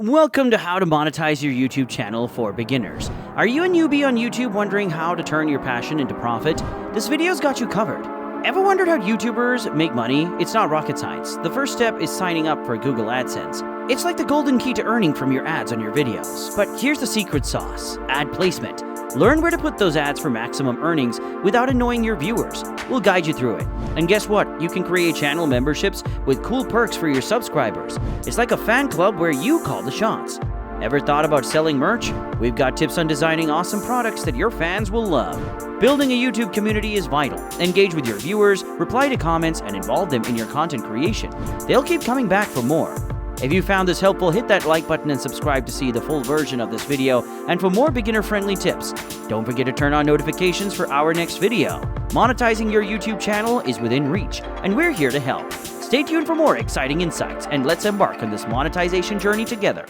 Welcome to How to Monetize Your YouTube Channel for Beginners. Are you a newbie on YouTube wondering how to turn your passion into profit? This video's got you covered. Ever wondered how YouTubers make money? It's not rocket science. The first step is signing up for Google AdSense. It's like the golden key to earning from your ads on your videos. But here's the secret sauce: ad placement. Learn where to put those ads for maximum earnings without annoying your viewers. We'll guide you through it. And guess what? You can create channel memberships with cool perks for your subscribers. It's like a fan club where you call the shots. Ever thought about selling merch? We've got tips on designing awesome products that your fans will love. Building a YouTube community is vital. Engage with your viewers, reply to comments, and involve them in your content creation. They'll keep coming back for more. If you found this helpful, hit that like button and subscribe to see the full version of this video and for more beginner-friendly tips. Don't forget to turn on notifications for our next video. Monetizing your YouTube channel is within reach, and we're here to help. Stay tuned for more exciting insights, and let's embark on this monetization journey together.